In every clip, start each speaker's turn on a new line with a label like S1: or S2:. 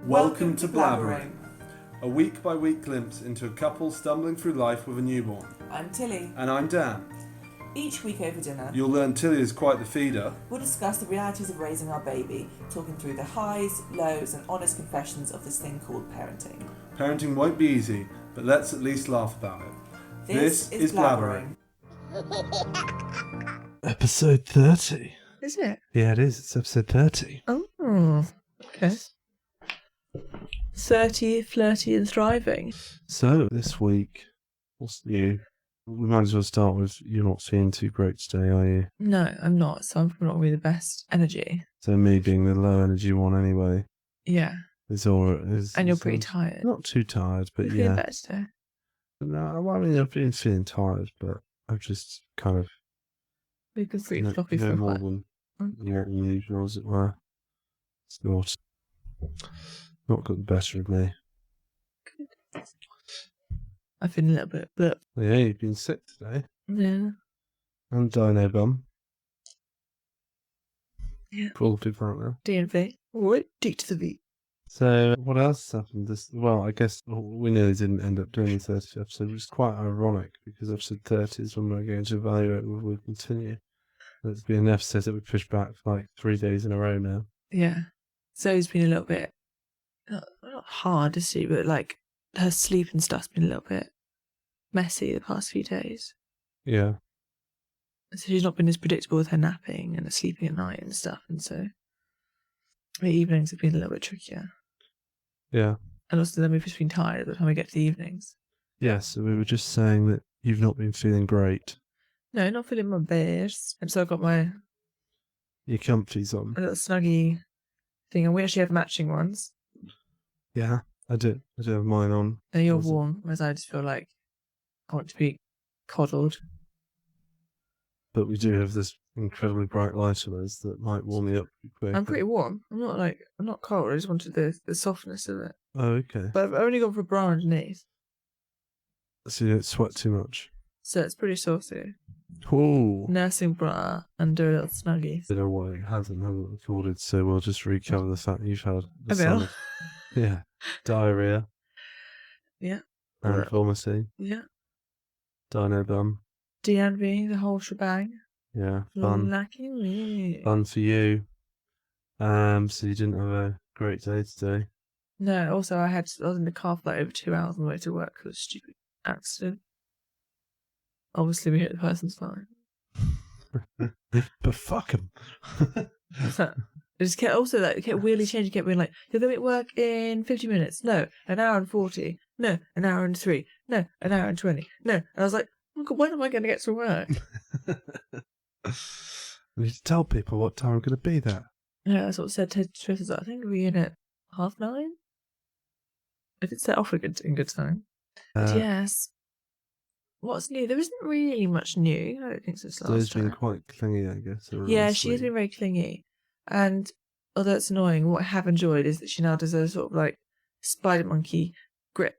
S1: Welcome to Blabbering, a week-by-week glimpse into a couple stumbling through life with a newborn.
S2: I'm Tilly.
S1: And I'm Dan.
S2: Each week over dinner,
S1: You'll learn Tilly is quite the feeder.
S2: We'll discuss the realities of raising our baby, talking through the highs, lows and honest confessions of this thing called parenting.
S1: Parenting won't be easy, but let's at least laugh about it.
S2: This is Blabbering.
S1: Episode 30.
S2: Is it?
S1: Yeah, it is. It's episode 30.
S2: Oh, okay. 30, flirty and thriving.
S1: So, this week, what's new? We might as well start with, you're not feeling too great today, are you?
S2: No, I'm not, so I'm probably not really the best energy.
S1: So me being the low energy one anyway.
S2: Yeah.
S1: And
S2: you're pretty tired.
S1: Not too tired, but
S2: you're
S1: yeah.
S2: feeling better today?
S1: No, I mean, I've been feeling tired, but I've just kind of...
S2: We can free floppy for
S1: more than usual, as it were. It's not got the better of me.
S2: Good. I feel a little bit blip.
S1: Yeah, you've been sick today.
S2: Yeah.
S1: And Dino Bum.
S2: Yeah.
S1: For all the people out there.
S2: D&V. What? D to the V.
S1: So, what else happened? Well, I guess we nearly didn't end up doing the 30th episode, which is quite ironic, because episode 30 is when we're going to evaluate whether we continue. It's been an episode that we pushed back for like 3 days in a row now.
S2: Yeah. Zoe's been a little bit, not hard to see, but like her sleep and stuff's been a little bit messy the past few days.
S1: Yeah.
S2: So she's not been as predictable with her napping and her sleeping at night and stuff, and so the evenings have been a little bit trickier.
S1: Yeah.
S2: And also then we've just been tired by the time we get to the evenings.
S1: Yes, so we were just saying that you've not been feeling great.
S2: No, not feeling my best. And so I've got
S1: your comfies on.
S2: A little snuggy thing, and we actually have matching ones.
S1: Yeah, I do have mine on.
S2: And you're warm, whereas I just feel like I want to be coddled.
S1: But we do have this incredibly bright light on us that might warm me up pretty quick.
S2: I'm pretty warm. I'm not cold. I just wanted the softness of it.
S1: Oh, okay.
S2: But I've only gone for a bra underneath.
S1: So you don't sweat too much.
S2: So it's pretty saucy.
S1: Ooh.
S2: Nursing bra under a little snuggie.
S1: I don't know why it haven't recorded, so we'll just recover the fact that you've had diarrhea.
S2: Yeah.
S1: And vomiting.
S2: Yeah.
S1: Dino Bum.
S2: D&V, the whole shebang.
S1: Yeah, fun.
S2: Lucky me.
S1: Fun for you. So you didn't have a great day today.
S2: No, also I was in the car for like over 2 hours on the way to work because of a stupid accident. Obviously we hit the person's fine.
S1: But fuck him.
S2: It just kept weirdly changing, kept being like, you're going to be at work in 50 minutes. No, an hour and 40. No, an hour and 3. No, an hour and 20. No. And I was like, oh God, when am I going to get to work?
S1: We need to tell people what time we're going to be there.
S2: Yeah, that's what said Ted Twitter. I think we'll be in at 9:30. I did set off in good time. But yes. What's new? There isn't really much new. I don't think so.
S1: Zoe's been quite clingy, I guess.
S2: Yeah, she has been very clingy. And although it's annoying, what I have enjoyed is that she now does a sort of like spider monkey grip.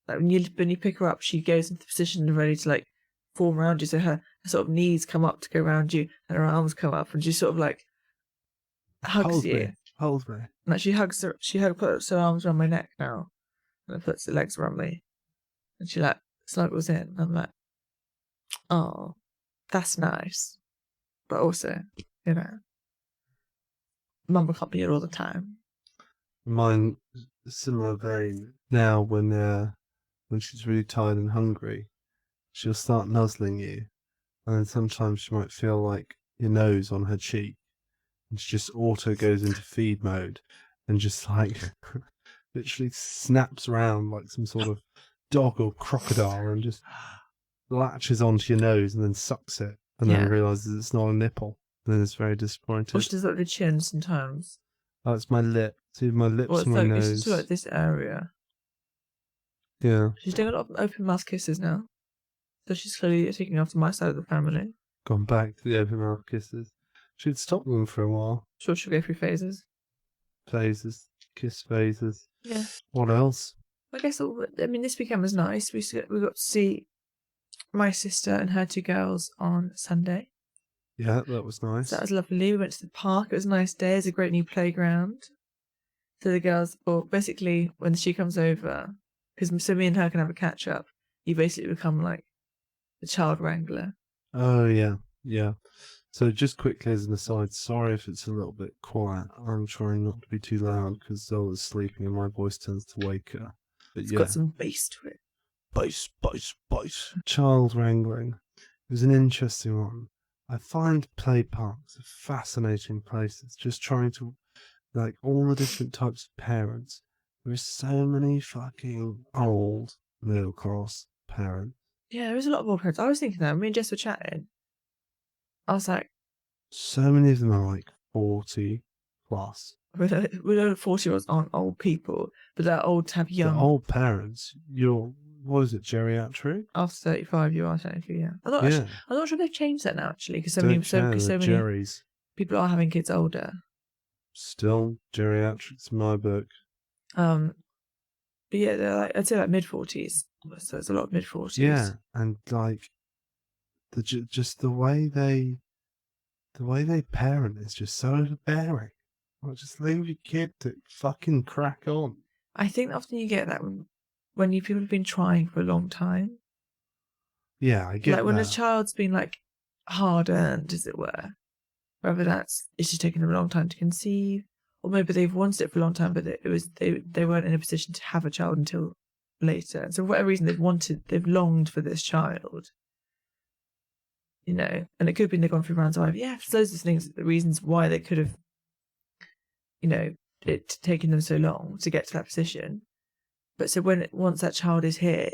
S2: Like when you pick her up, she goes into the position and ready to like form around you. So her sort of knees come up to go around you, and her arms come up, and she sort of like hugs you.
S1: Hold me.
S2: Like she hugs her. Puts her arms around my neck now, and puts her legs around me, and she like snuggles in. And I'm like, oh, that's nice, but also, Mum can't be here all the time.
S1: Mine, similar vein. Now, when she's really tired and hungry, she'll start nuzzling you, and then sometimes she might feel like your nose on her cheek, and she just auto goes into feed mode, and just like literally snaps around like some sort of dog or crocodile, and just latches onto your nose and then sucks it, and then realizes it's not a nipple. And then it's very disappointed.
S2: Or she does that with the chin sometimes.
S1: Oh, it's my lip. See, my lips and my nose.
S2: It's like this area.
S1: Yeah.
S2: She's doing a lot of open mouth kisses now. So she's clearly taking after my side of the family.
S1: Gone back to the open mouth kisses. She'd stopped them for a while.
S2: Sure, she'll go through phases.
S1: Kiss phases.
S2: Yeah.
S1: What else?
S2: I guess, this weekend was nice. We got to see my sister and her 2 girls on Sunday.
S1: Yeah, that was nice.
S2: So that was lovely. We went to the park. It was a nice day. It's a great new playground. So the girls, or basically when she comes over, because so me and her can have a catch up, you basically become like the child wrangler.
S1: Oh, yeah. Yeah. So just quickly as an aside, sorry if it's a little bit quiet. I'm trying not to be too loud because Zola's sleeping and my voice tends to wake her. But
S2: It's
S1: yeah.
S2: got some bass to it.
S1: Bass. Child wrangling. It was an interesting one. I find play parks are fascinating places, just trying to, like, all the different types of parents. There's so many fucking old middle class parents.
S2: Yeah, there is a lot of old parents. I was thinking that. Me and Jess were chatting. I was like,
S1: So many of them are like 40 plus.
S2: we know 40-year-olds aren't old people, but they're old to have
S1: The
S2: young.
S1: old parents, what is it, geriatric?
S2: After 35, you are technically, yeah. I'm not sure if they've changed that now, actually, because so many
S1: Jerry's.
S2: people are having kids older.
S1: Still geriatrics in my book.
S2: But yeah, they're like, I'd say like mid-40s. So it's a lot of mid-40s.
S1: Yeah, and like just the way they parent is just so overbearing. Like, just leave your kid to fucking crack on.
S2: I think often you get that when people have been trying for a long time.
S1: Yeah, I get
S2: like when
S1: that.
S2: a child's been like hard earned, as it were. Whether it's just taken them a long time to conceive, or maybe they've wanted it for a long time, but they weren't in a position to have a child until later. And so for whatever reason they've longed for this child. You know, and it could have been they've gone through rounds of IVF. There's loads of things, the reasons why they could have, you know, it taken them so long to get to that position. But so once that child is here,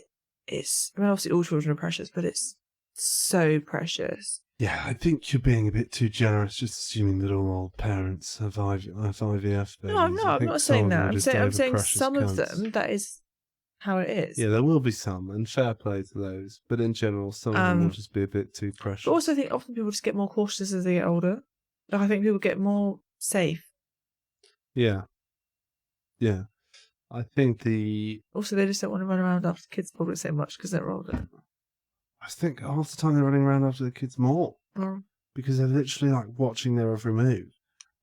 S2: obviously all children are precious, but it's so precious.
S1: Yeah, I think you're being a bit too generous, just assuming that all old parents have IVF babies.
S2: No, I'm not saying that. I'm saying some of them, that is how it is.
S1: Yeah, there will be some, and fair play to those. But in general, some of them will just be a bit too precious.
S2: But also, I think often people just get more cautious as they get older. Like, I think people get more safe.
S1: Yeah. I think
S2: Also, they just don't want to run around after kids probably so much because they're older.
S1: I think half the time they're running around after the kids more. Because they're literally like watching their every move.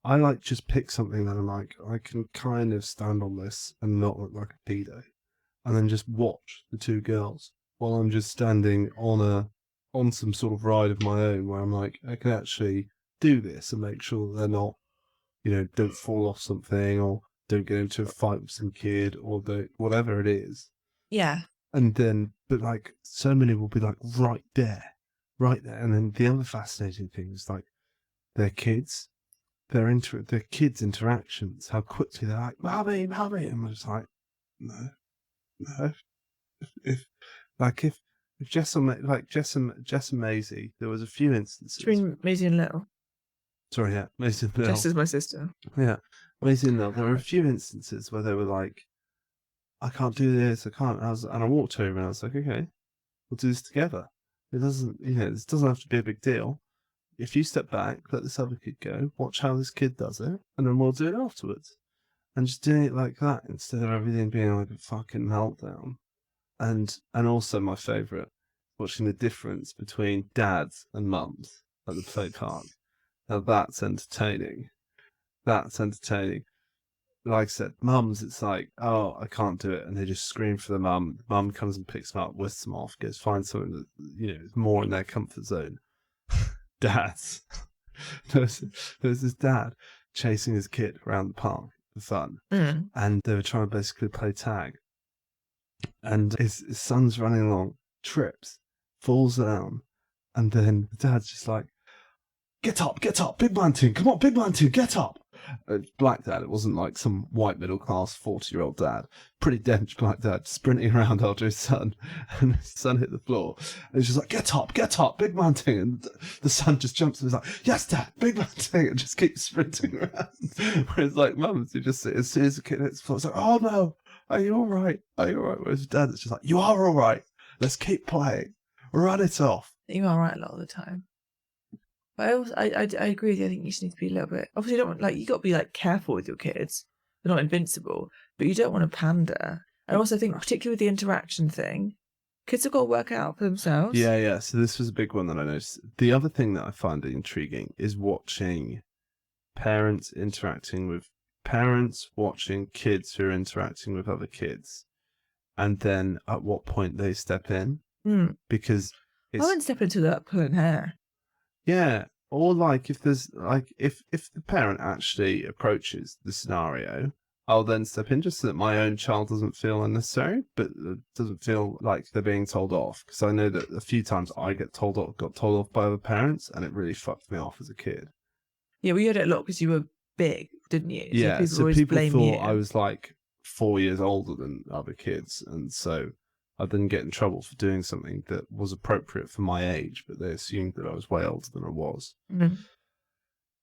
S1: I like just pick something that I'm like, I can kind of stand on this and not look like a pedo. And then just watch the two girls while I'm just standing on some sort of ride of my own where I'm like, I can actually do this and make sure that they're not, don't fall off something or don't get into a fight with some kid or whatever it is.
S2: Yeah.
S1: And then, but like so many will be like right there. And then the other fascinating thing is like their kids, their kids' interactions, how quickly they're like, "Mommy," and I'm just like, no. If Jess and Maisie, there was a few instances.
S2: Between Maisie and Lil.
S1: Sorry, yeah, Maisie and Lil.
S2: Jess is my sister.
S1: Yeah, Maisie and Lil. There were a few instances where they were like, I can't do this, I can't. And I walked over and I was like, okay, we'll do this together. It doesn't, this doesn't have to be a big deal. If you step back, let this other kid go, watch how this kid does it, and then we'll do it afterwards. And just doing it like that instead of everything being like a fucking meltdown. And also my favourite, watching the difference between dads and mums at the play park. Now that's entertaining. Like I said, mums, it's like, oh, I can't do it, and they just scream for the mum. The mum comes and picks them up, whisks them off, goes find something that is more in their comfort zone. Dads, there's this dad chasing his kid around the park for fun, and they were trying to basically play tag, and his son's running along, trips, falls down, and then the dad's just like, get up, big man team, come on, big man team, get up. Black dad, it wasn't like some white middle class 40-year-old dad, pretty dense black dad sprinting around after his son, and his son hit the floor, and he's just like, get up, big man team, and the son just jumps and he's like, yes dad, big man team, and just keeps sprinting around. Whereas like mums, you just sit, as soon as the kid hits the floor, it's like, oh no, are you alright? Whereas dad, it's just like, you are alright, let's keep playing, run it off.
S2: You are right a lot of the time. But I agree with you. I think you just need to be a little bit. Obviously, you don't want, you got to be careful with your kids. They're not invincible, but you don't want to pander. And also, I think particularly with the interaction thing, kids have got to work it out for themselves.
S1: Yeah. So this was a big one that I noticed. The other thing that I find intriguing is watching parents interacting with parents watching kids who are interacting with other kids, and then at what point they step in, because
S2: I wouldn't step into that pulling hair.
S1: yeah, or like if there's like if the parent actually approaches the scenario, I'll then step in just so that my own child doesn't feel unnecessary, but doesn't feel like they're being told off. Because I know that a few times I got told off by other parents, and it really fucked me off as a kid.
S2: Yeah, we heard it a lot because you were big, didn't you?
S1: Yeah,
S2: So people
S1: thought
S2: you.
S1: I was like 4 years older than other kids, and so I didn't get in trouble for doing something that was appropriate for my age, but they assumed that I was way older than I was.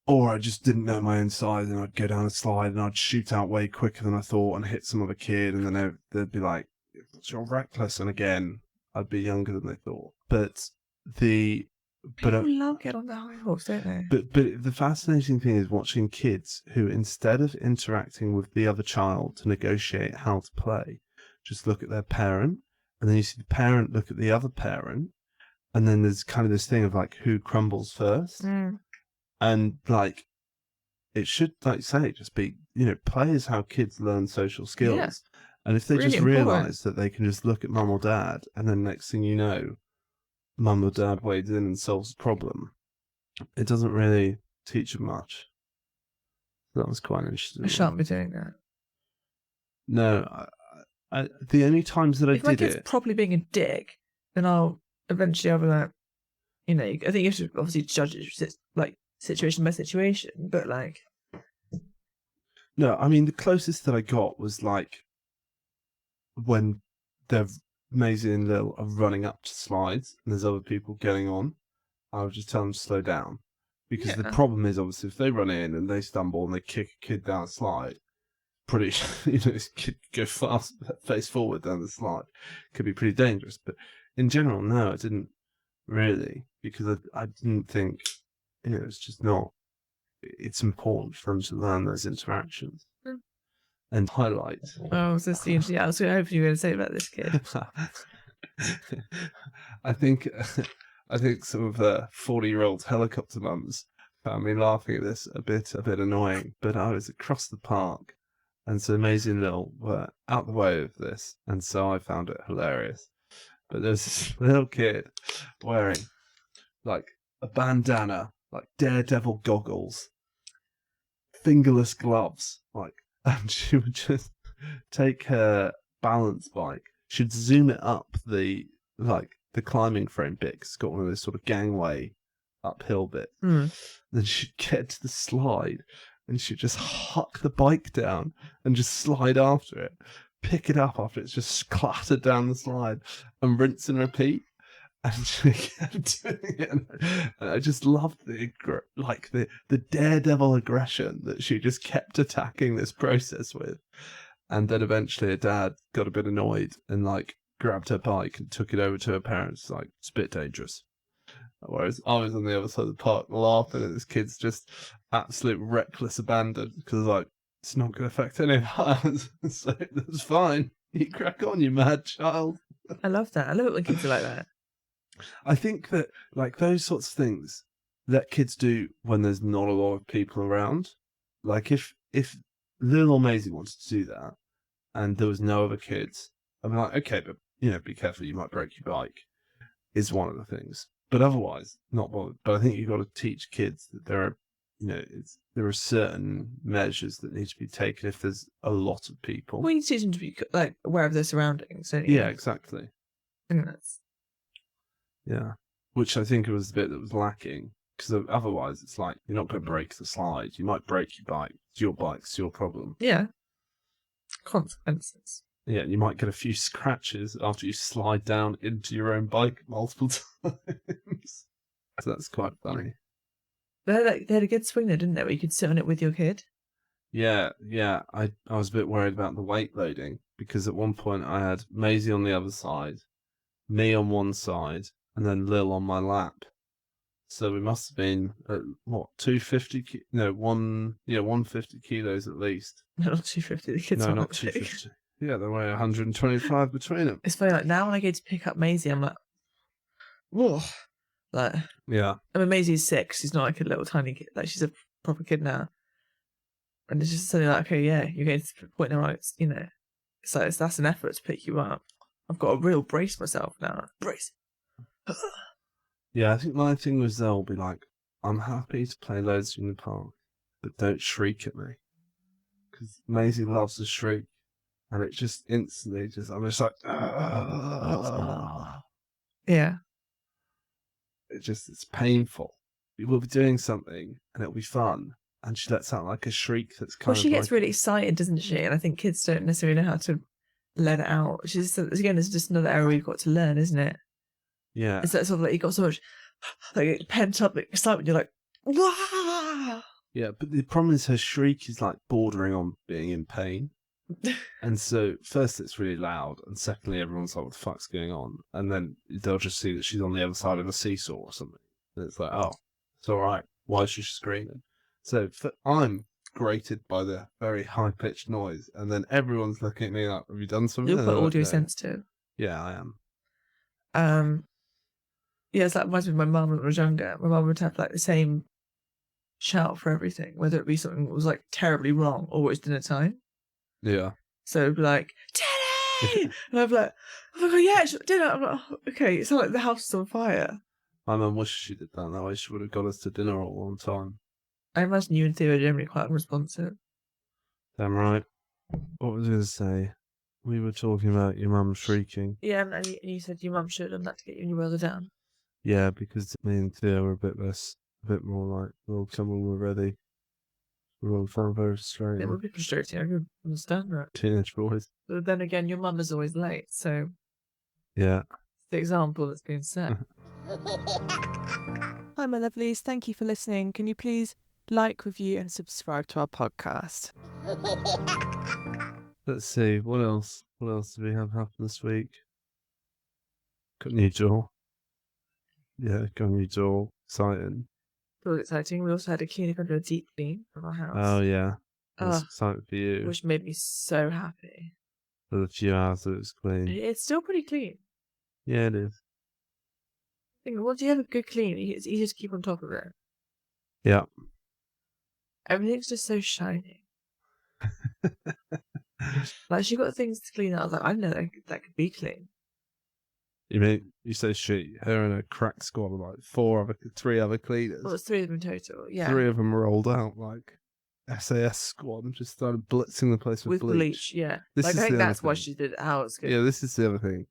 S1: Or I just didn't know my own size, and I'd go down a slide and I'd shoot out way quicker than I thought and hit some other kid, and then they'd be like, "You're reckless," and again, I'd be younger than they thought. But
S2: people love getting on the high horse, don't they?
S1: But the fascinating thing is watching kids who, instead of interacting with the other child to negotiate how to play, just look at their parent, and then you see the parent look at the other parent, and then there's kind of this thing of like who crumbles first. And like it should, like say, just be, play is how kids learn social skills. Yeah. And if they really just realise that they can just look at mum or dad, and then next thing you know, mum or dad wades in and solves the problem, it doesn't really teach them much. That was quite interesting.
S2: I shan't be doing that.
S1: No, I the only times that I did it... If my kid's
S2: probably being a dick, then I'll be like, I think you have to obviously judge it like situation by situation, but like...
S1: No, I mean, the closest that I got was like when Maisie and Lil are running up to slides and there's other people getting on, I would just tell them to slow down. Because the problem is, obviously, if they run in and they stumble and they kick a kid down a slide, this kid could go fast, face forward down the slide. Could be pretty dangerous. But in general, no, I didn't really, because I didn't think, it's just not. It's important for them to learn those interactions and highlight.
S2: Oh, so CNG. I was hoping you were going to say about this kid.
S1: I think some of the 40-year-old helicopter mums found me laughing at this a bit annoying, but I was across the park, and so Maisie and Lil were out the way of this, and so I found it hilarious. But there's this little kid wearing like a bandana, like daredevil goggles, fingerless gloves, and she would just take her balance bike, she'd zoom it up the climbing frame bit, 'cause it's got one of those sort of gangway uphill bits. Then she'd get to the slide and she'd just huck the bike down and just slide after it, pick it up after it's just clattered down the slide, and rinse and repeat. And she kept doing it, and I just loved the daredevil aggression that she just kept attacking this process with. And then eventually her dad got a bit annoyed and grabbed her bike and took it over to her parents. It's a bit dangerous. Whereas I was on the other side of the park laughing at this kid's just absolute reckless abandon, because it's not going to affect any of ours. So that's fine. You crack on, you mad child.
S2: I love that. I love it when kids are like that.
S1: I think that those sorts of things that kids do when there's not a lot of people around, if Lil or Maisie wanted to do that and there was no other kids, I'd be like, okay, but be careful, you might break your bike, is one of the things. But otherwise, not bothered. But I think you've got to teach kids that there are certain measures that need to be taken if there's a lot of people.
S2: Well, you teach them to be aware of their surroundings.
S1: Yeah, exactly.
S2: I think that's...
S1: Yeah, which I think was the bit that was lacking, because otherwise it's you're not going to break the slide. You might break your bike. It's your bike. It's your problem.
S2: Yeah. Consequences.
S1: Yeah, you might get a few scratches after you slide down into your own bike multiple times. So that's quite funny.
S2: They had a good swing there, didn't they, where you could sit on it with your kid?
S1: Yeah. I was a bit worried about the weight loading, because at one point I had Maisie on the other side, me on one side, and then Lil on my lap. So we must have been at, 250? No, 150 kilos at least.
S2: No, not 250. The kids
S1: no, not 250. Yeah, they weigh 125 between them.
S2: It's funny, now when I go to pick up Maisie, I'm like, whoa.
S1: Yeah.
S2: I mean, Maisie's 6. She's not a little tiny kid. She's a proper kid now. And it's just something like, okay, yeah, you're getting to the point now, it's, you know, it's like that's an effort to pick you up. I've got to real brace myself now. Brace.
S1: Yeah, I think my thing was they'll be like, I'm happy to play loads in the park, but don't shriek at me. Because Maisie loves to shriek. And it just instantly I'm just like,
S2: Yeah.
S1: it's painful. We'll be doing something and it'll be fun. And she lets out like a shriek that's kind
S2: Well,
S1: of
S2: she gets
S1: like,
S2: really excited, doesn't she? And I think kids don't necessarily know how to let it out. She's again, it's just another area we've got to learn, isn't it?
S1: yeah.
S2: It's that sort of like you got so much like pent up excitement. You're like, wah!
S1: Yeah, but the problem is her shriek is like bordering on being in pain. And so, first, it's really loud, and secondly, everyone's like, what the fuck's going on? And then they'll just see that she's on the other side of a seesaw or something. And it's like, oh, it's all right. Why is she screaming? So, I'm grated by the very high pitched noise, and then everyone's looking at me like, have you done something?
S2: You're quite
S1: like,
S2: audio
S1: no.
S2: sensitive.
S1: Yeah, I am.
S2: Yeah, it's like reminds me of my mum when I was younger. My mum would have like the same shout for everything, whether it be something that was like terribly wrong or it's dinner time.
S1: Yeah.
S2: So it'd be like, Teddy! And I'd be like, oh my god, yeah, it's dinner. I'm like, oh, okay, it's not like the house is on fire.
S1: My mum wishes she did that way. She would have got us to dinner all on time.
S2: I imagine you and Theo are generally quite unresponsive.
S1: Damn right. What was I going to say? We were talking about your mum shrieking.
S2: Yeah, and you said your mum should have done that to get you and your brother down.
S1: Yeah, because me and Theo were a bit more like, we'll come when we're ready. We're all very frustrating.
S2: It would be frustrating, I can understand that.
S1: Teenage boys.
S2: But then again, your mum is always late, so
S1: Yeah.
S2: it's the example that's being set. Hi, my lovelies. Thank you for listening. Can you please like, review, and subscribe to our podcast?
S1: Let's see, what else? What else did we have happen this week? Got a new door. Yeah, got a new door. Exciting.
S2: It was exciting. We also had a cleaning under a deep clean from our house.
S1: Oh, yeah. That's exciting for you.
S2: Which made me so happy.
S1: For the few hours that it was clean.
S2: It's still pretty clean.
S1: Yeah, it is.
S2: Once you have a good clean, it's easier to keep on top of it.
S1: Yeah.
S2: Everything's just so shiny. Like, she got things to clean out. I was like, I know that could be clean.
S1: You mean, you say she, her and a crack squad of like 3 other cleaners.
S2: Well, it's 3 of them in total, yeah.
S1: 3 of them rolled out like SAS squad and just started blitzing the place with bleach.
S2: Yeah.
S1: This
S2: like,
S1: is
S2: I think
S1: the
S2: that's
S1: other
S2: why
S1: thing.
S2: she did it, how it's good.
S1: Yeah, this is the other thing.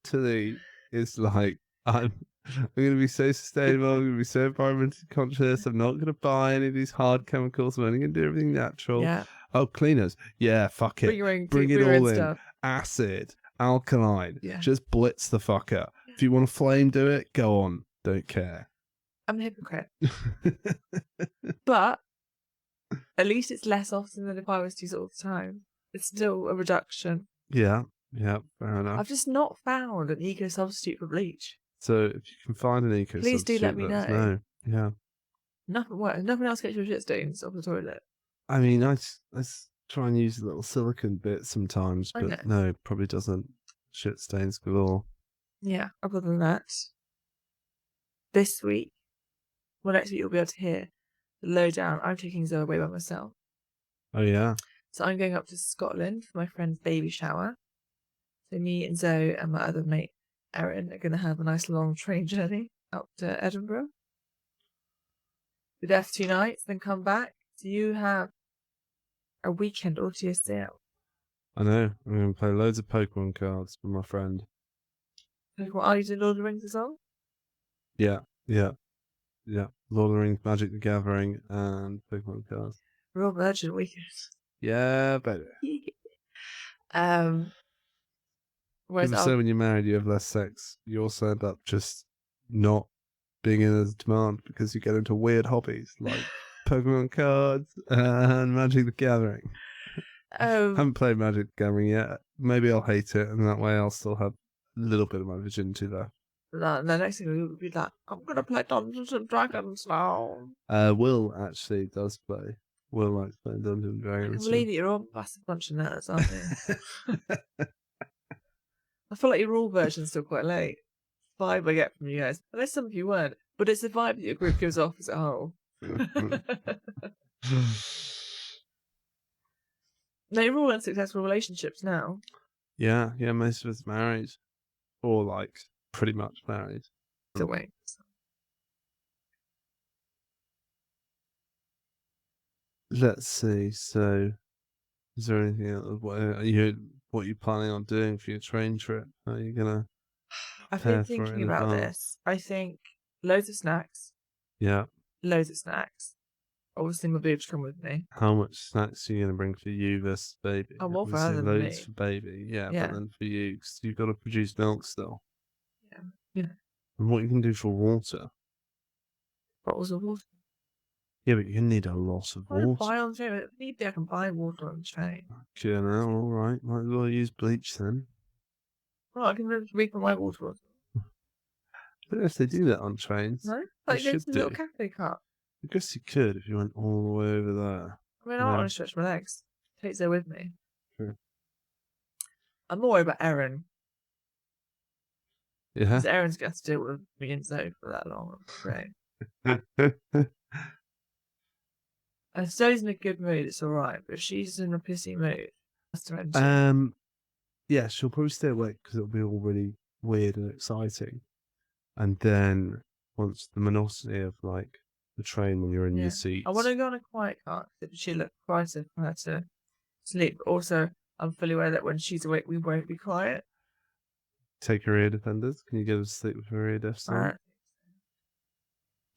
S1: Tilly is like, I'm going to be so sustainable, I'm going to be so environmentally conscious, I'm not going to buy any of these hard chemicals, I'm only going to do everything natural.
S2: Yeah.
S1: Oh, cleaners. Yeah, fuck it. Bring it all in. Stuff. Acid, alkaline.
S2: Yeah.
S1: Just blitz the fucker. Yeah. If you want to flame do it, go on. Don't care.
S2: I'm a hypocrite. But at least it's less often than if I was to use it all the time. It's still a reduction.
S1: Yeah, fair enough.
S2: I've just not found an eco substitute for bleach.
S1: So if you can find an eco
S2: please
S1: substitute,
S2: do let me know.
S1: Yeah.
S2: Nothing else gets your shit stains off the toilet.
S1: I mean, I try and use a little silicone bit sometimes, but no, it probably doesn't. Shit stains galore.
S2: Yeah, other than that, this week, next week you'll be able to hear the lowdown. I'm taking Zola away by myself.
S1: Oh, yeah?
S2: So I'm going up to Scotland for my friend's baby shower. So me and Zoe and my other mate, Erin, are going to have a nice long train journey up to Edinburgh. Be there for 2 nights, then come back. Do you have a weekend all to yourself?
S1: I know. I'm going to play loads of Pokemon cards with my friend.
S2: What are you doing, Lord of the Rings as well?
S1: Yeah. Lord of the Rings, Magic the Gathering, and Pokemon cards.
S2: Real virgin weekend.
S1: Yeah, better.
S2: Whereas
S1: so when you're married, you have less sex. You also end up just not being in as demand because you get into weird hobbies like Pokemon cards and Magic the Gathering. I haven't played Magic the Gathering yet. Maybe I'll hate it, and that way I'll still have a little bit of my virginity left.
S2: The next thing we would be like, I'm going to play Dungeons and Dragons now.
S1: Will actually does play. Will likes playing Dungeons and Dragons.
S2: I can believe that you're all a massive bunch of nerds, aren't you? I feel like your raw version's still quite late. Vibe I get from you guys. Unless some of you weren't. But it's the vibe that your group gives off as a whole. They're all in successful relationships now.
S1: Yeah, most of us married. Or, like, pretty much married.
S2: So wait.
S1: Let's see, so... Is there anything else? What are you planning on doing for your train trip? Are you gonna
S2: I've
S1: prepare
S2: been
S1: for it
S2: thinking
S1: in
S2: about
S1: advance?
S2: this. I think loads of snacks.
S1: Yeah.
S2: Loads of snacks. Obviously, my boobs come with me.
S1: How much snacks are you gonna bring for you versus baby?
S2: Oh, more for her
S1: Obviously,
S2: than
S1: loads
S2: me.
S1: for baby. Yeah, but
S2: Yeah.
S1: then for you, 'cause you've got to produce milk still.
S2: Yeah.
S1: And what you can do for water?
S2: Bottles of water.
S1: Yeah, but you need a lot of
S2: I want to
S1: water.
S2: buy on the train. If need be, I can buy water on the train.
S1: Okay, now, all right. Might as well use bleach then.
S2: Well, I can refill my water bottle.
S1: But if they do that on trains,
S2: No?
S1: they
S2: Like, go to
S1: should
S2: the little
S1: do.
S2: cafe cup.
S1: I guess you could if you went all the way over there.
S2: I mean, I don't want to stretch my legs. Take her with me.
S1: True.
S2: I'm more worried about Erin.
S1: Yeah.
S2: Because Erin's going to have to deal with me and Zoe for that long. Great. And Zoe's in a good mood, it's alright. But if she's in a pissy mood, that's tormenting.
S1: Yeah, she'll probably stay awake because it'll be all really weird and exciting. And then once the monotony of like the train when you're in your seats.
S2: I want to go on a quiet car because she'll look quieter for her to sleep. But also, I'm fully aware that when she's awake, we won't be quiet.
S1: Take her ear defenders. Can you get her to sleep with her ear defenders on?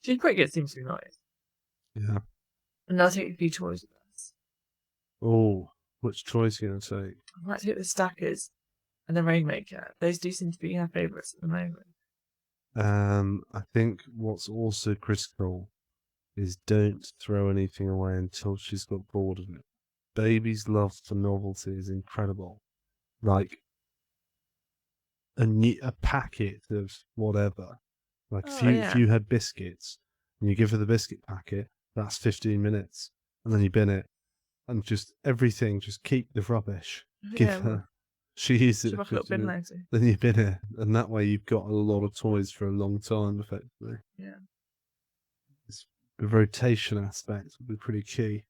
S2: She's pretty good, seems to be nice.
S1: Yeah.
S2: And I'll take a few toys with us.
S1: Oh, which toys are you going to take?
S2: I might take the Stackers and the Rainmaker. Those do seem to be her favourites at the moment.
S1: I think what's also critical is don't throw anything away until she's got bored of it. Baby's love for novelty is incredible. Like a packet of whatever. Like if you had biscuits and you give her the biscuit packet, that's 15 minutes, and then you bin it, and just everything. Just keep the rubbish. Give her. She uses it.
S2: Like a little bin later.
S1: Then you bin it, and that way you've got a lot of toys for a long time, effectively.
S2: Yeah.
S1: The rotation aspect would be pretty key.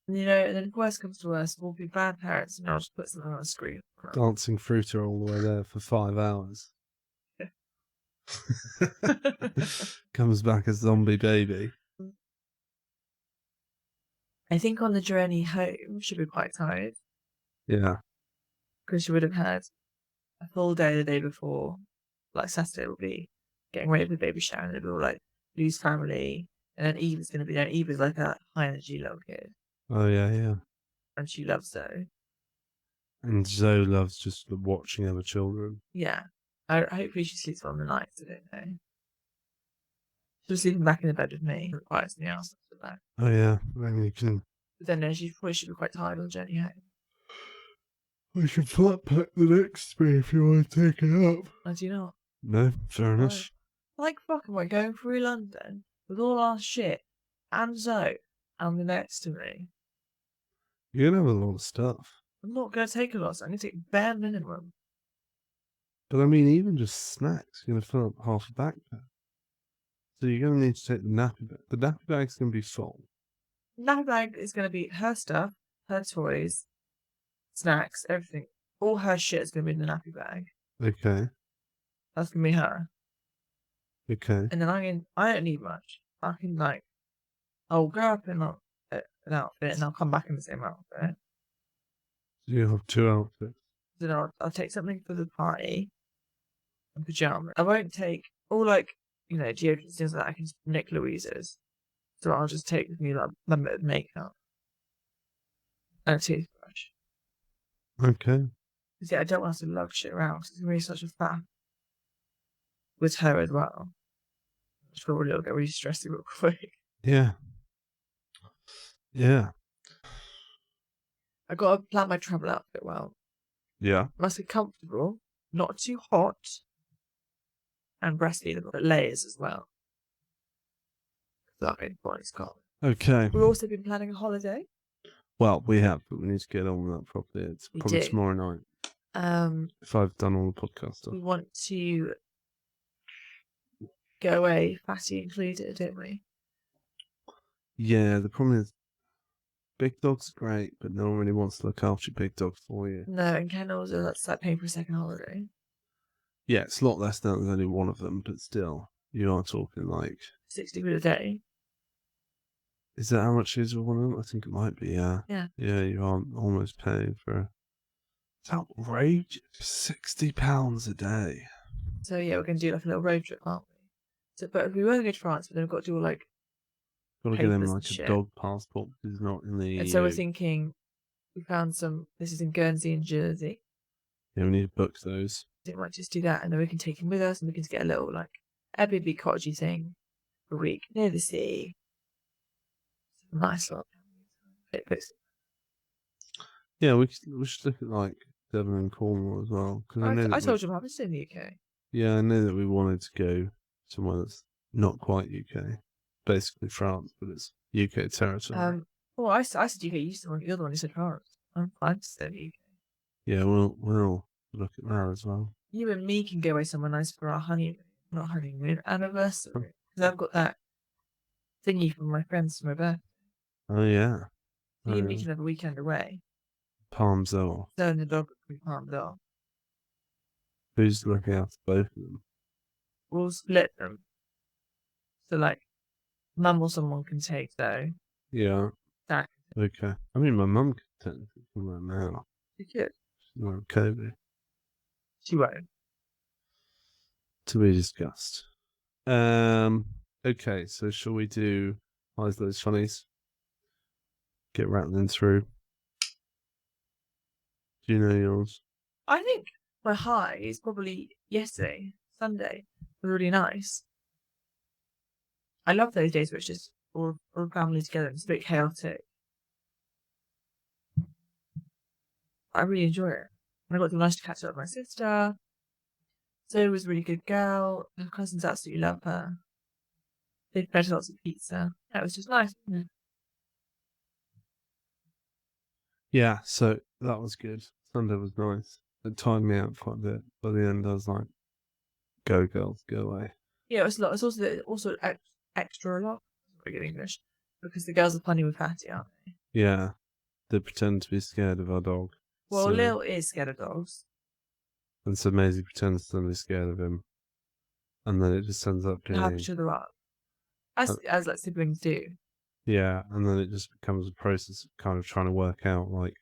S2: You know, and then if worst comes to worst, we'll be bad parents and I'll just put something on the screen.
S1: Dancing fruiter all the way there for 5 hours. Comes back a zombie baby.
S2: I think on the journey home, she'll be quite tired.
S1: Yeah.
S2: Because she would have had a full day the day before. Like Saturday will be getting ready for the baby shower and it'll be all like lose family. And then Eva's going to be there. Eva's like a high energy little kid.
S1: Oh, yeah.
S2: And she loves Zoe.
S1: And Zoe loves just watching other children.
S2: Yeah. Hopefully she sleeps well on the nights, I don't know. She was sleeping back in the bed with me. Quiet in the house after that.
S1: Oh, yeah. Maybe you can...
S2: But then no, she probably should be quite tired on the journey home.
S1: We can flat pack the next day if you want to take it up.
S2: I do not.
S1: No, fair enough.
S2: Like fucking we're going through London with all our shit and Zoe and the next to me.
S1: You're going to have a lot of stuff.
S2: I'm not going to take a lot, so I'm going to take bare minimum.
S1: But I mean, even just snacks, you're going to fill up half a backpack. So you're going to need to take the nappy bag. The nappy bag's going to be full.
S2: The nappy bag is going to be her stuff, her toys, snacks, everything. All her shit is going to be in the nappy bag.
S1: Okay.
S2: That's going to be her.
S1: Okay.
S2: And then I don't need much. I can I'll go up in an outfit and I'll come back in the same outfit.
S1: So you have 2 outfits.
S2: Then I'll take something for the party and pajamas. I won't take all deodorants, things like that. I can just nick Louise's. So I'll just take with me like a bit of makeup and a toothbrush.
S1: Okay.
S2: Because I don't want to lug shit around because it's going to be such a faff with her as well. Which probably will get really stressy real quick.
S1: Yeah. Yeah.
S2: I got to plan my travel outfit well.
S1: Yeah.
S2: It must be comfortable, not too hot, and breastfeedable, but layers as well. That's really important, Scott.
S1: Okay.
S2: We've also been planning a holiday.
S1: Well, we have, but we need to get on with that properly. It's probably
S2: do.
S1: tomorrow night. If I've done all the podcast stuff.
S2: We want to go away, fatty included, don't we?
S1: Yeah, the problem is Big dogs are great, but no one really wants to look after your big dog for you.
S2: No, and kennels are that's like paying for a second holiday.
S1: Yeah, it's a lot less now. There's only one of them, but still, you are talking like
S2: £60 a day.
S1: Is that how much is one of them? I think it might be. Yeah.
S2: Yeah.
S1: Yeah, you are almost paying for. It's outrageous. £60 a day.
S2: So yeah, we're gonna do like a little road trip, aren't we? So, but we won't go to France, but then we've got to do all like
S1: Got to get him
S2: papers and
S1: like a
S2: shit.
S1: dog passport because he's not in the EU.
S2: And so we're thinking we found some. This is in Guernsey and Jersey.
S1: Yeah, we need to book those.
S2: We might just do that, and then we can take him with us, and we can get a little like Airbnb cottagey thing for a week near the sea. Nice little.
S1: Yeah, we should look at like Devon and Cornwall as well. Cause
S2: I told you I'm happy to stay in the UK.
S1: Yeah, I know that we wanted to go somewhere that's not quite UK, basically France, but it's UK territory.
S2: Well, I said UK. You said the other one. You said France. I'm fine to stay in the UK.
S1: Yeah, we'll look at that as well.
S2: You and me can go away somewhere nice for our honeymoon anniversary. Because I've got that thingy from my friends for my birthday.
S1: Oh yeah.
S2: You and me can have a weekend away.
S1: Palms off.
S2: So and the dog can be palmed off.
S1: Who's looking after both of them?
S2: We'll split them. So like, mum or someone can take though.
S1: Yeah.
S2: That.
S1: Okay. I mean, my mum could technically come around now.
S2: She could.
S1: She's not COVID.
S2: She won't.
S1: To be discussed. Okay, so shall we do highs, lows, funnies? Get rattling through. Do you know yours?
S2: I think my high is probably yesterday, Sunday. It was really nice. I love those days where it's just all family together and it's a bit chaotic. I really enjoy it. And I got the nice to catch up with my sister. Zoe was a really good girl. Her cousins absolutely love her. They fed lots of pizza. That was just nice, wasn't it?
S1: Yeah, so that was good. Sunday was nice. It timed me out quite a bit. By the end, I was like, go girls, go away.
S2: Yeah, it was a lot. It's also extra a lot. Very good English. Because the girls are funny with Patty, aren't they?
S1: Yeah, they pretend to be scared of our dog.
S2: Well, Lil is scared of dogs.
S1: And so Maisie pretends to be scared of him. And then it just ends up being...
S2: Help each other up. As like siblings do.
S1: Yeah, and then it just becomes a process of kind of trying to work out, like,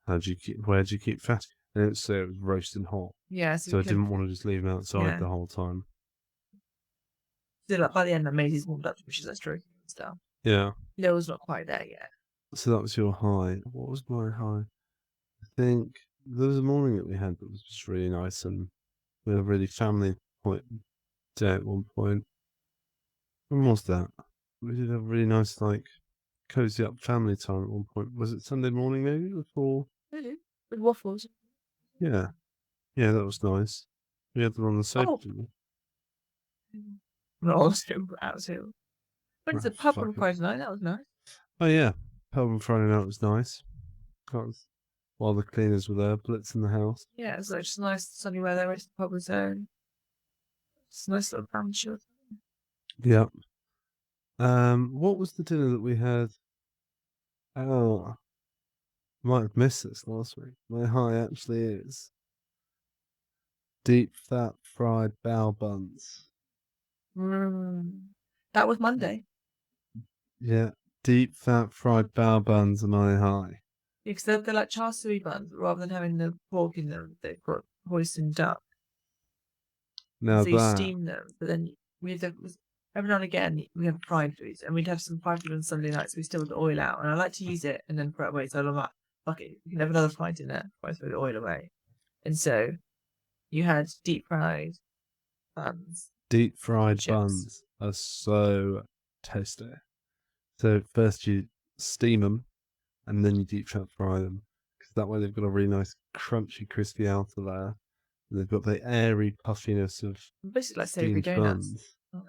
S1: where do you keep Fatty? And it was roasting hot.
S2: Yeah,
S1: so I didn't want to just leave him outside the whole time.
S2: So like, by the end, Maisie's warmed up, she's like stroking and stuff.
S1: Yeah.
S2: Lil's not quite there yet.
S1: So that was your high. What was my high? I think there was a morning that we had that was just really nice, and we had a really family day at one point. When was that? We did have a really nice, like, cozy up family time at one point. Was it Sunday morning maybe before?
S2: Really? With waffles.
S1: Yeah. Yeah, that was nice. We had them on the sofa, didn't we?
S2: Not on the out hill. Went to the pub on Friday night, that was nice.
S1: Oh yeah. Pub on Friday night was nice. While the cleaners were there, blitzing the house.
S2: Yeah, it was like just nice sunny weather, the pub was there. It's a nice little family show.
S1: Yeah. What was the dinner that we had? Oh, might have missed this last week. My high actually is deep fat fried bao buns.
S2: That was Monday.
S1: Yeah, deep fat fried bao buns are my high.
S2: Yeah, because they're like char siu buns, rather than having the pork in them, they've got hoisin duck.
S1: Now
S2: so you steam them, but then every now and again we have fried foods, and we'd have some fried food on Sunday nights. So we still have the oil out, and I like to use it and then throw it away. So I'm like, fuck it, you can have another fried dinner, I throw the oil away. And so you had deep fried buns.
S1: Deep fried buns are so tasty. So first you steam them, and then you deep fry them, because that way they've got a really nice crunchy, crispy outer layer. And they've got the airy puffiness of
S2: basically like savoury donuts.
S1: Buns.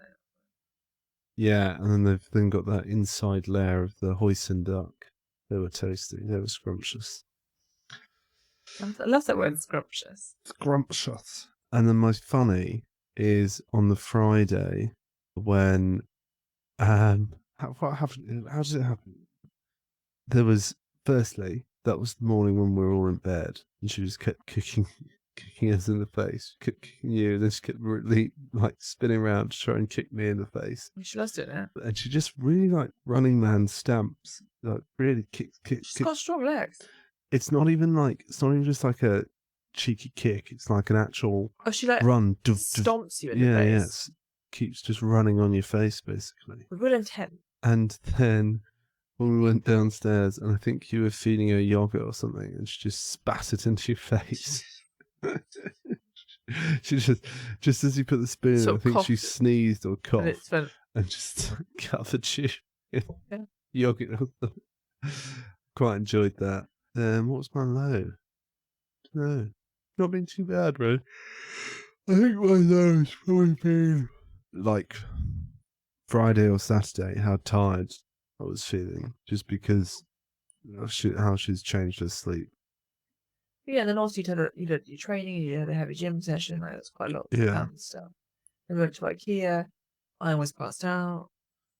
S1: Yeah, and then they've then got that inside layer of the hoisin duck. They were tasty. They were scrumptious.
S2: I love that word, scrumptious.
S1: Scrumptious. And then my funny is on the Friday when what happened? How does it happen? there was, firstly, that was the morning when we were all in bed, and she just kept kicking us in the face, kept kicking you, and then she kept really like spinning around to try and kick me in the face.
S2: She loves doing it.
S1: And she just really like running man stamps, like really kicks.
S2: She's got strong legs.
S1: It's not even just like a cheeky kick. It's like an actual
S2: Oh, she like
S1: run.
S2: stomps you in the
S1: Yeah,
S2: face.
S1: yes. Keeps just running on your face, basically.
S2: Real intent.
S1: And then when we went downstairs, and I think you were feeding her yogurt or something, and she just spat it into your face. She just as you put the spoon in, I think she sneezed or coughed and just covered you in yogurt. Quite enjoyed that. What was my low? No, not been too bad, bro. I think my low's probably been like Friday or Saturday, how tired I was feeling, just because of how she's changed her sleep.
S2: Yeah, and then also you did your training, you had a heavy gym session, like that's quite a lot of stuff. And we went to IKEA. I almost passed out.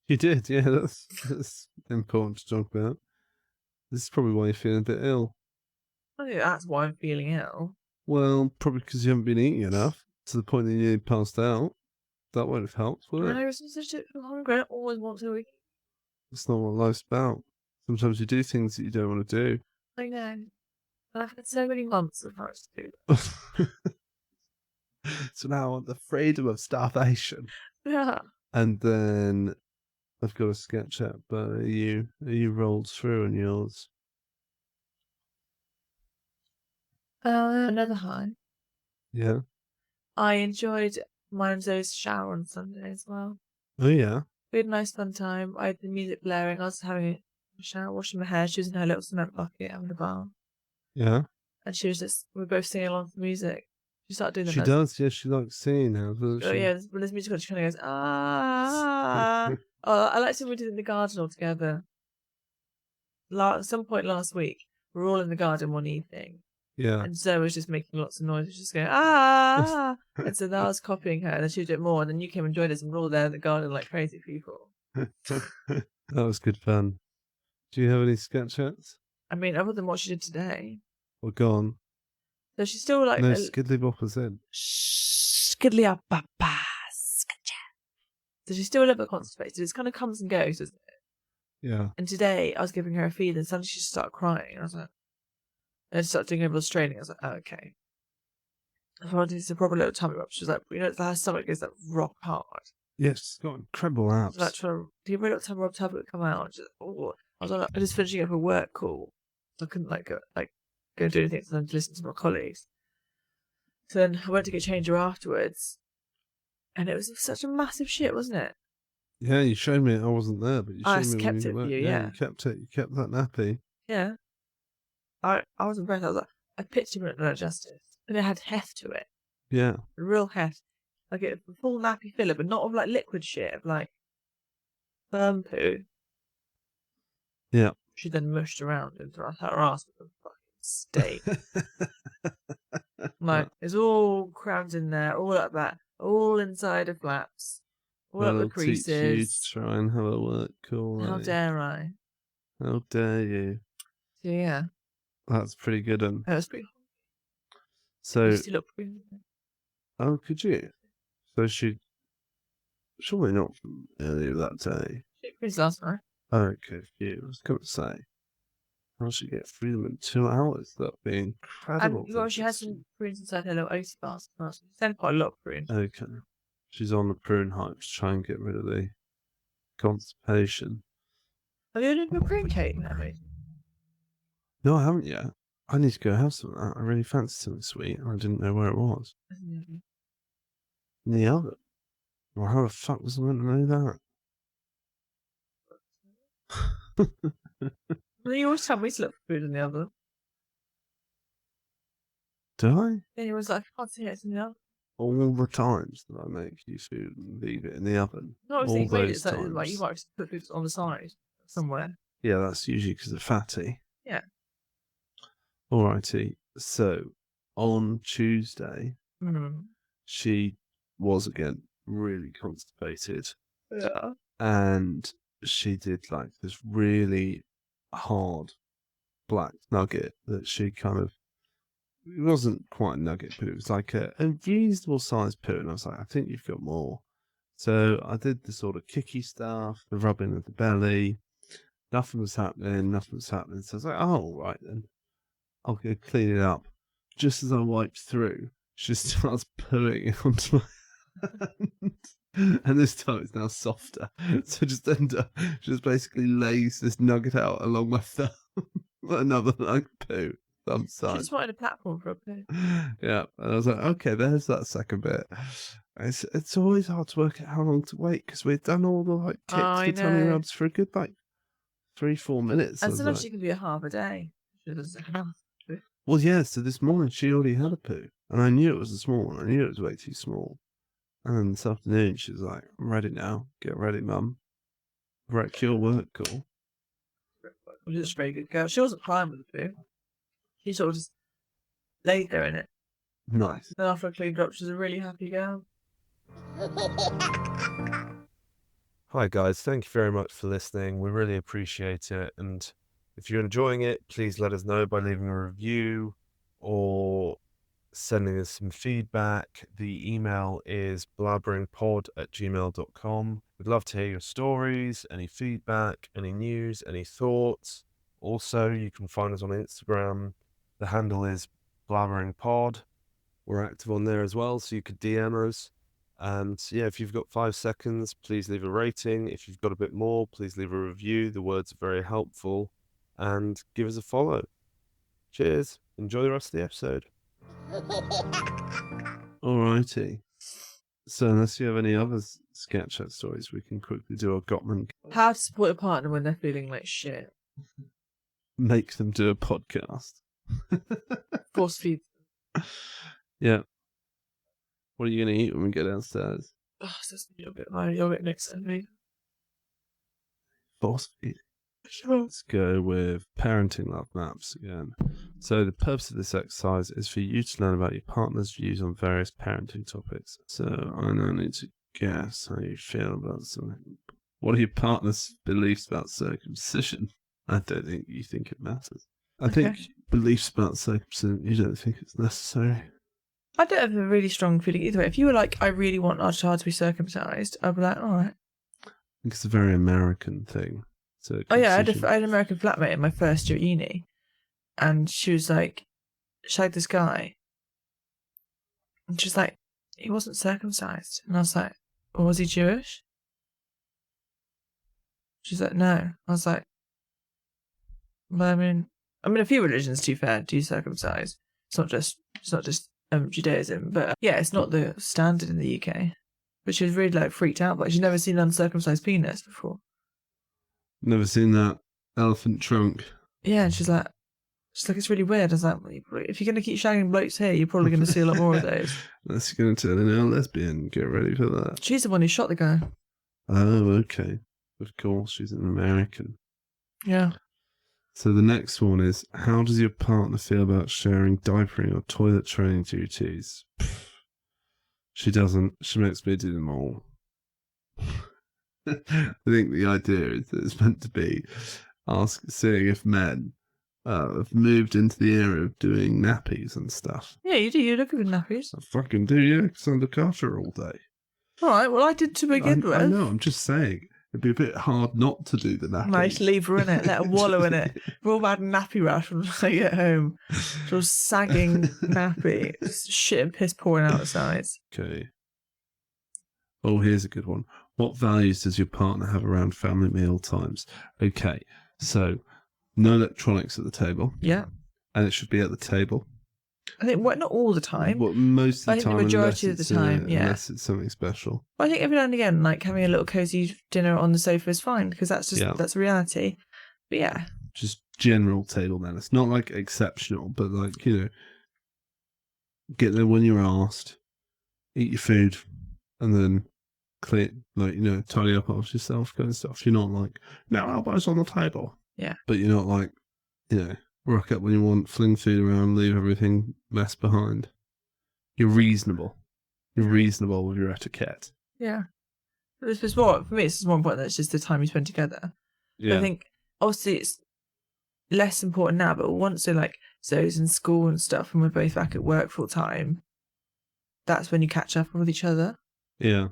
S1: You did, yeah, that's important to talk about. This is probably why you're feeling a bit ill.
S2: I think that's why I'm feeling ill.
S1: Well, probably because you haven't been eating enough to the point that you passed out. That won't have helped, will it?
S2: I was such a hungry. I always want to eat.
S1: That's not what life's about. Sometimes you do things that you don't want to do.
S2: I know. I've had so many months of us to do that.
S1: So now I want the freedom of starvation.
S2: Yeah.
S1: And then I've got a sketch up, but are you rolled through on yours?
S2: Another high.
S1: Yeah.
S2: I enjoyed mine and Zoe's shower on Sunday as well.
S1: Oh yeah.
S2: We had a nice fun time. I had the music blaring. I was having a shower, washing my hair. She was in her little cement bucket having a bath.
S1: Yeah.
S2: And she was just, we were both singing along to the music. She started doing that.
S1: She does, yeah. She likes singing now, doesn't she?
S2: Oh yeah, when there's music on, she kind of goes, ah. Oh, I like to we did it in the garden all together. At some point last week, we were all in the garden one evening.
S1: Yeah.
S2: And Zoe was just making lots of noise, just going, ah. And so I was copying her, and then she would do it more. And then you came and joined us, and we're all there in the garden like crazy people.
S1: That was good fun. Do you have any sketchettes?
S2: I mean, other than what she did today.
S1: Or gone?
S2: So she's still like...
S1: No, Skiddly Boppers in.
S2: Skiddly up, so she's still a little bit constipated. It kind of comes and goes, doesn't it?
S1: Yeah.
S2: And today, I was giving her a feed, and suddenly she started crying. And I was like... And I started doing everyone's training. I was like, oh, okay. I wanted to do a proper little tummy rub. She was like, you know, her stomach goes like rock hard.
S1: Yes, it's got incredible abs.
S2: I was like, do you really tummy rub tablet come out? I was like, I was finishing up a work call. So I couldn't go and do anything, so I had to listen to my colleagues. So then I went to get changed afterwards. And it was such a massive shit, wasn't it?
S1: Yeah, you showed me it. I wasn't there, but you showed me
S2: kept it for you, yeah.
S1: You kept it. You kept that nappy.
S2: Yeah. I was impressed. I was like, I pitched him at digestive. And it had heft to it.
S1: Yeah.
S2: Real heft. Like a full nappy filler, but not of like liquid shit, of like firm poo.
S1: Yeah.
S2: She then mushed around into her ass with a fucking steak. Like, it's all crammed in there, all like that, all inside the flaps, all up the creases.
S1: Teach you to try and have a work call.
S2: How dare I?
S1: How dare you?
S2: So, yeah.
S1: That's pretty good.
S2: That was pretty.
S1: So.
S2: You still look pretty.
S1: Oh, could you? So she. Surely not from earlier that day.
S2: She was last night.
S1: Oh, okay, you. I was going to say. How she get through them in 2 hours? That'd be incredible.
S2: And well, she has some prunes inside her little oaty basket. She sent quite a lot of prunes.
S1: Okay. She's on the prune hype to try and get rid of the constipation.
S2: Have you done your prune cake, Abby?
S1: No, I haven't yet. I need to go have some of that. I really fancy something sweet, and I didn't know where it was. In the oven? Well, how the fuck was I meant to know that?
S2: Well, you always tell me to look for food in the oven.
S1: Do I?
S2: Then you was like, I can't see it in the oven.
S1: All the times that I make you food and leave it in the oven.
S2: No,
S1: all those times.
S2: Like you might put food on the side somewhere.
S1: Yeah, that's usually because they're fatty.
S2: Yeah.
S1: Alrighty. So, on Tuesday, she was again really constipated.
S2: Yeah.
S1: And she did like this really hard black nugget that she kind of, it wasn't quite a nugget, but it was like a reasonable sized poo. And I was like, I think you've got more. So I did the sort of kicky stuff, the rubbing of the belly. Nothing was happening. So I was like, oh, right then. I'll go clean it up. Just as I wiped through, she starts pooing onto my hand. And this time it's now softer. So just basically lays this nugget out along my thumb. Another nugget poo. Thumb
S2: She
S1: side.
S2: just wanted a platform for a poo.
S1: Yeah. And I was like, okay, there's that second bit. It's always hard to work out how long to wait because we've done all the like kicks for tummy rubs for a good like 3-4 minutes.
S2: And sometimes she can be a half a day. She doesn't have to.
S1: Well, yeah, so this morning she already had a poo. And I knew it was a small one. I knew it was way too small. And then this afternoon she was like, I'm ready now. Get ready, mum. Wreck your work call.
S2: She's a very good girl. She wasn't crying with the poo. She sort of just laid there in it.
S1: Nice.
S2: Then after I cleaned up, she's a really happy girl.
S3: Hi guys, thank you very much for listening. We really appreciate it. And if you're enjoying it, please let us know by leaving a review or sending us some feedback. The email is blabberingpod@gmail.com. We'd love to hear your stories, any feedback, any news, any thoughts. Also, you can find us on Instagram. The handle is blabberingpod. We're active on there as well, so you could DM us. And yeah, if you've got 5 seconds, please leave a rating. If you've got a bit more, please leave a review. The words are very helpful. And give us a follow. Cheers. Enjoy the rest of the episode.
S1: Alrighty. So unless you have any other sketch out stories, we can quickly do a Gottman.
S2: How to support a partner when they're feeling like shit.
S1: Make them do a podcast.
S2: Force feed.
S1: Yeah. What are you going to eat when we get downstairs?
S2: Oh, it's just a little bit my yogurt next to me.
S1: Force feed.
S2: Sure.
S1: Let's go with parenting love maps again. So the purpose of this exercise is for you to learn about your partner's views on various parenting topics. So I now need to guess how you feel about something. What are your partner's beliefs about circumcision? I don't think you think it matters. I think beliefs about circumcision, you don't think it's necessary.
S2: I don't have a really strong feeling either way. If you were like, I really want our child to be circumcised, I'd be like, all right.
S1: I think it's a very American thing.
S2: Oh yeah, I had an American flatmate in my first year at uni, and she was like, shagged this guy, and she was like, he wasn't circumcised, and I was like, well, was he Jewish? She's like, no. I was like, well, I mean, a few religions, to be fair, do circumcise. It's not just Judaism, but yeah, it's not the standard in the UK. But she was really like freaked out, like she'd never seen an uncircumcised penis before.
S1: Never seen that elephant trunk.
S2: Yeah, and she's like, it's really weird. I was like, if you're going to keep shagging blokes here, you're probably going to see a lot more of those.
S1: Unless you're going to turn into a lesbian, get ready for that.
S2: She's the one who shot the guy.
S1: Oh, okay. Of course, she's an American.
S2: Yeah.
S1: So the next one is, how does your partner feel about sharing diapering or toilet training duties? She doesn't. She makes me do them all. I think the idea is that it's meant to be seeing if men have moved into the era of doing nappies and stuff.
S2: Yeah, you do. You look at the nappies.
S1: I fucking do, yeah, because I look after her all day.
S2: All right, well, I did to begin with.
S1: I know, I'm just saying. It'd be a bit hard not to do the nappies.
S2: Nice, leave her in it, let her wallow in it. We're all bad nappy rash when I get home. Sort of sagging nappy. Just shit and piss pouring out the sides.
S1: Okay. Oh, here's a good one. What values does your partner have around family meal times? Okay, so no electronics at the table.
S2: Yeah.
S1: And it should be at the table.
S2: I think, well, not all the time.
S1: Well, most of the
S2: I think
S1: time.
S2: the majority of the time, yeah.
S1: Unless it's something special.
S2: But I think every now and again, like having a little cozy dinner on the sofa is fine because that's just that's reality. But yeah.
S1: Just general table manners. Not like exceptional, but like, you know, get there when you're asked, eat your food, and then clean, like, you know, tidy up after yourself kind of stuff. You're not like, no elbows on the table.
S2: Yeah.
S1: But you're not like, you know, rock up when you want, fling food around, leave everything mess behind. You're reasonable. You're reasonable with your etiquette.
S2: Yeah. For me, it's just more important that it's just the time you spend together.
S1: Yeah.
S2: But I think, obviously, less important now, but once they're like Zoe's in school and stuff and we're both back at work full time, that's when you catch up with each other.
S1: Yeah.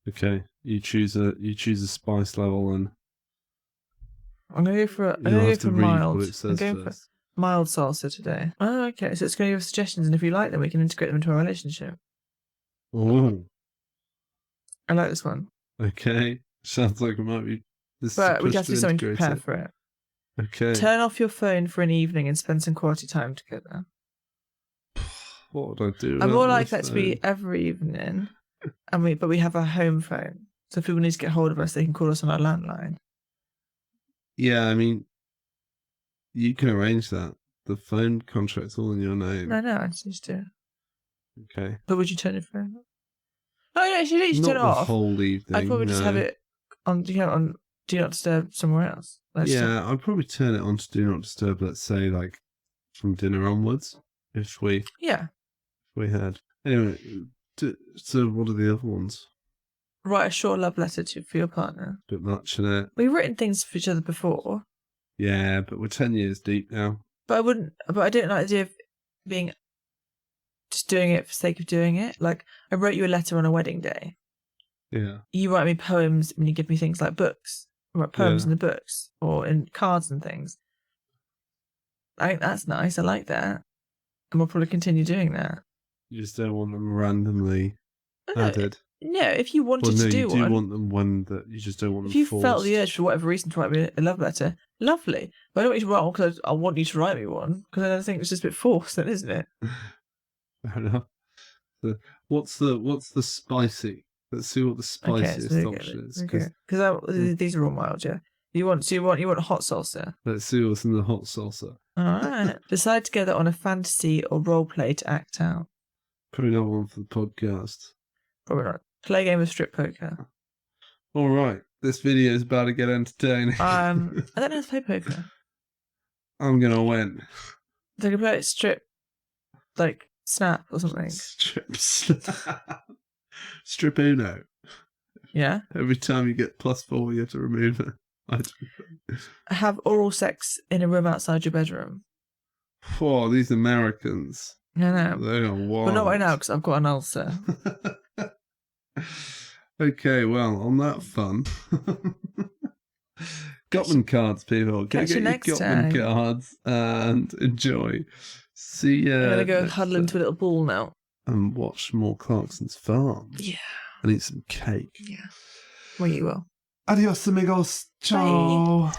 S1: Okay. You choose a spice level and
S2: I'm gonna go for
S1: you'll have to read
S2: mild.
S1: what it says
S2: I'm going
S1: first.
S2: for mild salsa today. Oh, okay. So it's going to give us suggestions, and if you like them, we can integrate them into our relationship.
S1: Oh,
S2: I like this one,
S1: okay. Sounds like it might be. This is a
S2: but we'd
S1: push
S2: have to do something to
S1: integrate
S2: prepare
S1: it.
S2: for it.
S1: Okay.
S2: Turn off your phone for an evening and spend some quality time together.
S1: What would I do?
S2: I'm more
S1: without my
S2: like that to be
S1: phone?
S2: every evening, but we have a home phone, so if people need to get hold of us, they can call us on our landline.
S1: Yeah, I mean, you can arrange that. The phone contract's all in your name.
S2: No, I just need to do it.
S1: Okay.
S2: But would you turn your phone off? Oh, yeah, you should
S1: Not
S2: turn it
S1: the
S2: off.
S1: whole evening.
S2: I'd probably just have it on, on Do Not Disturb somewhere else.
S1: Yeah, I'd probably turn it on to Do Not Disturb, let's say, like, from dinner onwards, if we had. Anyway, so what are the other ones?
S2: Write a short love letter for your partner.
S1: A bit much in it.
S2: We've written things for each other before.
S1: Yeah, but we're 10 years deep now.
S2: But I don't like the idea of being just doing it for the sake of doing it. Like, I wrote you a letter on a wedding day.
S1: Yeah.
S2: You write me poems when you give me things like books. I write poems
S1: Yeah.
S2: in the books or in cards and things. I think that's nice. I like that. And we'll probably continue doing that.
S1: You just don't want them randomly added.
S2: No, if you wanted to do
S1: you do
S2: one.
S1: want them when you just don't want
S2: If
S1: them
S2: you
S1: forced.
S2: felt the urge for whatever reason to write me a love letter, lovely. But I don't want you to write one because I want you to write me one, because I think it's just a bit forced, then, isn't it?
S1: Fair enough. So what's the spicy? Let's see what the spiciest option is.
S2: Because these are all mild, yeah. You want hot salsa.
S1: Let's see what's in the hot salsa.
S2: All right. Decide together on a fantasy or role play to act out.
S1: Probably not one for the podcast.
S2: Probably not. Play a game of strip poker.
S1: All right, this video is about to get entertaining.
S2: I don't know how to play poker.
S1: I'm gonna win.
S2: They can play strip, like snap or something.
S1: Strip Uno.
S2: Yeah.
S1: Every time you get +4, you have to remove it.
S2: Have oral sex in a room outside your bedroom.
S1: Oh, these Americans.
S2: I know.
S1: They are wild.
S2: But not right now because I've got an ulcer.
S1: Okay, well, on that fun. Gottman cards, people. Go
S2: Catch
S1: get
S2: you
S1: your
S2: next
S1: Gottman
S2: time.
S1: cards and enjoy. See ya.
S2: I'm gonna go
S1: next
S2: huddle into a
S1: time.
S2: little ball now.
S1: And watch more Clarkson's Farm.
S2: Yeah.
S1: And eat some cake.
S2: Yeah. Well, you will.
S1: Adios, amigos. Ciao.
S2: Bye.